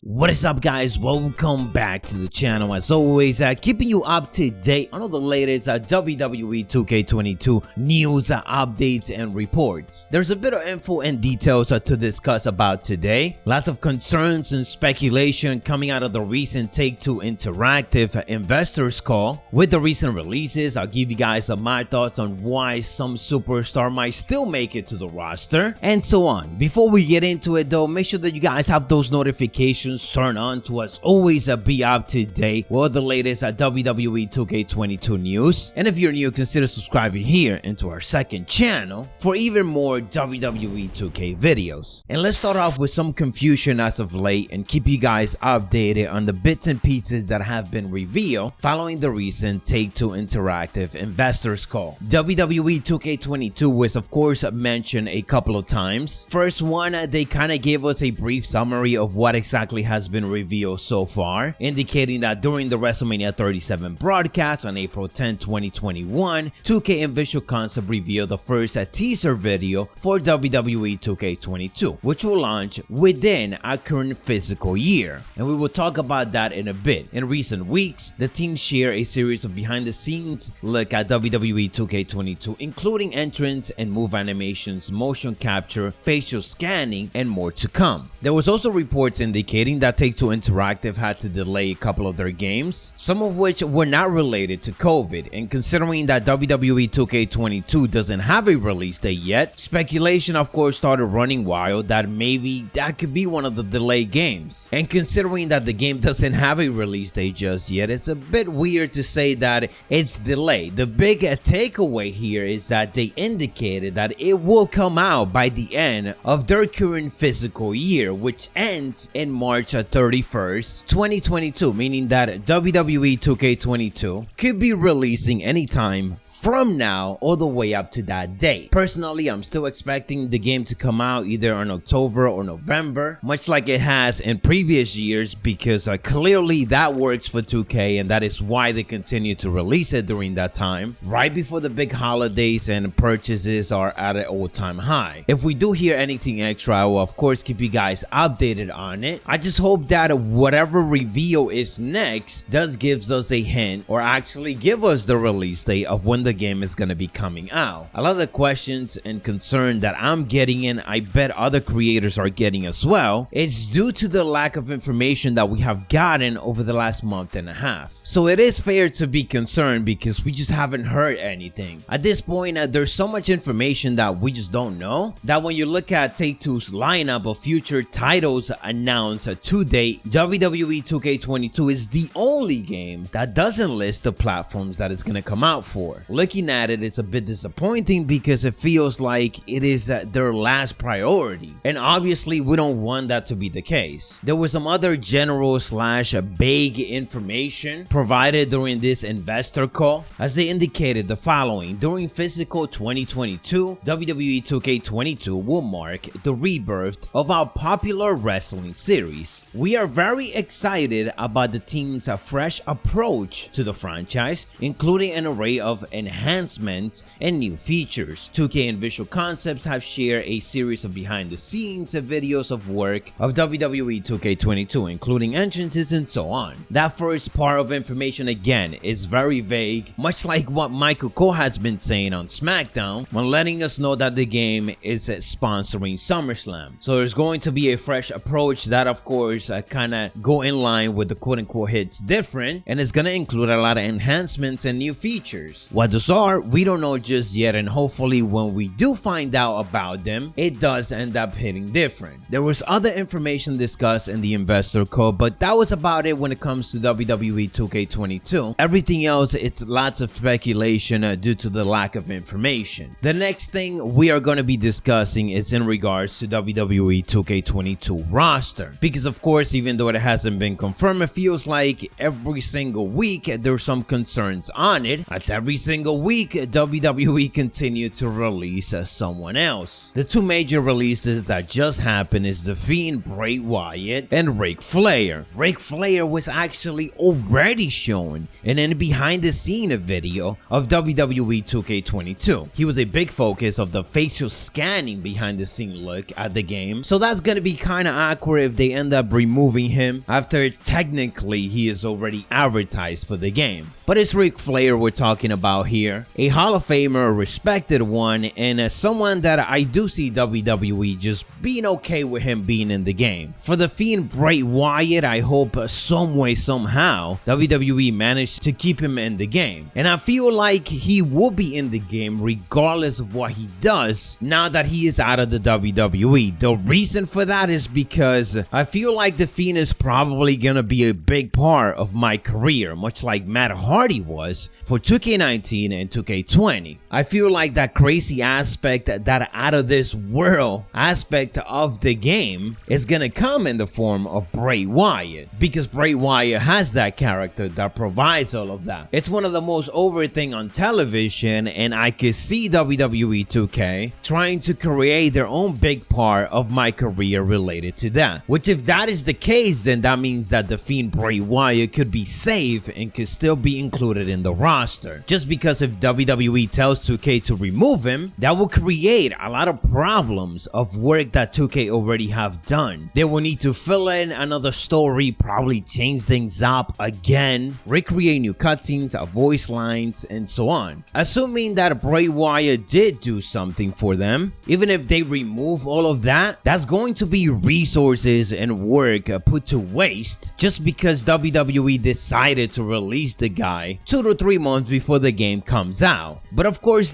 What is up, guys? Welcome back to the channel. As always, keeping you up to date on all the latest WWE 2K22 news, updates, and reports. There's a bit of info and details to discuss about today. Lots of concerns and speculation coming out of the recent Take-Two Interactive investors call. With the recent releases, I'll give you guys my thoughts on why some superstar might still make it to the roster, and so on. Before we get into it though, make sure that you guys have those notifications turned on to us always be up to date with the latest WWE 2K22 news. And if you're new, consider subscribing here into our second channel for even more WWE 2K videos. And let's start off with some confusion as of late and keep you guys updated on the bits and pieces that have been revealed following the recent Take-Two Interactive investors call. WWE 2K22 was of course mentioned a couple of times. First one, they kind of gave us a brief summary of what exactly has been revealed so far, indicating that during the WrestleMania 37 broadcast on April 10, 2021, 2K and Visual Concept revealed the first teaser video for WWE 2K22, which will launch within our current physical year, and we will talk about that in a bit. In recent weeks, the team shared a series of behind-the-scenes look at WWE 2K22, including entrance and move animations, motion capture, facial scanning, and more to come. There was also reports indicating that Take-Two Interactive had to delay a couple of their games, some of which were not related to COVID, and considering that WWE 2K22 doesn't have a release date yet, speculation of course started running wild that maybe that could be one of the delayed games. And considering that the game doesn't have a release date just yet, it's a bit weird to say that it's delayed. The big takeaway here is that they indicated that it will come out by the end of their current physical year, which ends in March 31st, 2022, meaning that WWE 2K22 could be releasing anytime from now all the way up to that date. Personally, I'm still expecting the game to come out either in October or November, much like it has in previous years, because clearly that works for 2K, and that is why they continue to release it during that time, right before the big holidays and purchases are at an all-time high. If we do hear anything extra, I will of course keep you guys updated on it. I just hope that whatever reveal is next does gives us a hint, or actually give us the release date of when the game is going to be coming out. A lot of the questions and concern that I'm getting, and I bet other creators are getting as well, it's due to the lack of information that we have gotten over the last month and a half. So it is fair to be concerned because we just haven't heard anything. At this point, there's so much information that we just don't know, that when you look at Take-Two's lineup of future titles announced to date, WWE 2K22 is the only game that doesn't list the platforms that it's going to come out for. Looking at it, it's a bit disappointing because it feels like it is their last priority, and obviously we don't want that to be the case. There was some other general slash vague information provided during this investor call, as they indicated the following: during physical 2022, WWE 2K22 will mark the rebirth of our popular wrestling series. We are very excited about the team's fresh approach to the franchise, including an array of enhancements and new features. 2K and Visual Concepts have shared a series of behind-the-scenes videos of work of WWE 2K22, including entrances and so on. That first part of information again is very vague, much like what Michael Cole has been saying on SmackDown when letting us know that the game is sponsoring SummerSlam. So there's going to be a fresh approach that of course kind of go in line with the quote-unquote hits different, and it's going to include a lot of enhancements and new features. What those are, we don't know just yet, and hopefully when we do find out about them, it does end up hitting different. There was other information discussed in the investor call, but that was about it when it comes to WWE 2K22. Everything else, it's lots of speculation due to the lack of information. The next thing we are going to be discussing is in regards to WWE 2K22 roster, because of course, even though it hasn't been confirmed, it feels like every single week there's some concerns on it. That's every single single week, WWE continued to release someone else. The two major releases that just happened is The Fiend, Bray Wyatt, and Ric Flair. Ric Flair was actually already shown in a behind-the-scene video of WWE 2K22. He was a big focus of the facial scanning behind-the-scene look at the game, so that's gonna be kinda awkward if they end up removing him after technically he is already advertised for the game. But it's Ric Flair we're talking about here, a Hall of Famer, a respected one, and someone that I do see WWE just being okay with him being in the game. For The Fiend, Bray Wyatt, I hope some way, somehow, WWE managed to keep him in the game. And I feel like he will be in the game regardless of what he does now that he is out of the WWE. The reason for that is because I feel like The Fiend is probably gonna be a big part of my career, much like Matt Hardy was for 2K19 and 2K20. I feel like that crazy aspect, that out of this world aspect of the game is gonna come in the form of Bray Wyatt, because Bray Wyatt has that character that provides all of that. It's one of the most over thing on television, and I can see WWE 2K trying to create their own big part of my career related to that. Which, if that is the case, then that means that The Fiend, Bray Wyatt could be safe and could still be included in the roster. Just because if WWE tells 2K to remove him, that will create a lot of problems of work that 2K already have done. They will need to fill in another story, probably change things up again, recreate new cutscenes, voice lines, and so on. Assuming that Bray Wyatt did do something for them, even if they remove all of that, that's going to be resources and work put to waste just because WWE decided to release the guy 2 to 3 months before the game comes out. But of course,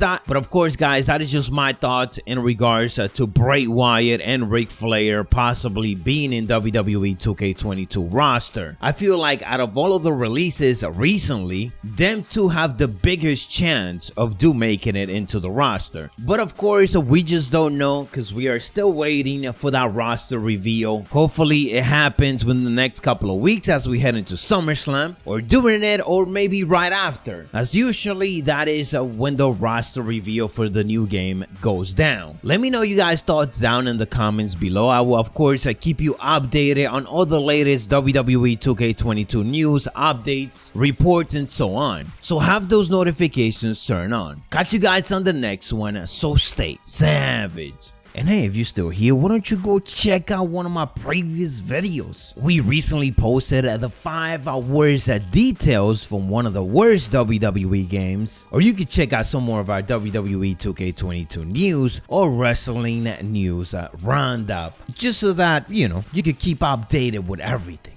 guys, that is just my thoughts in regards to Bray Wyatt and Ric Flair possibly being in WWE 2K22 roster. I feel like out of all of the releases recently, them two have the biggest chance of making it into the roster. But of course, we just don't know because we are still waiting for that roster reveal. Hopefully it happens within the next couple of weeks as we head into SummerSlam, or during it, or maybe right after, as usually that is when the roster reveal for the new game goes down. Let me know you guys' thoughts down in the comments below. I will of course keep you updated on all the latest WWE 2K22 news, updates, reports, and so on. So have those notifications turned on. Catch you guys on the next one, so stay savage. And hey, if you're still here, why don't you go check out one of my previous videos? We recently posted the 5 worst details from one of the worst WWE games. Or you can check out some more of our WWE 2K22 news or wrestling news roundup. Just so that, you know, you can keep updated with everything.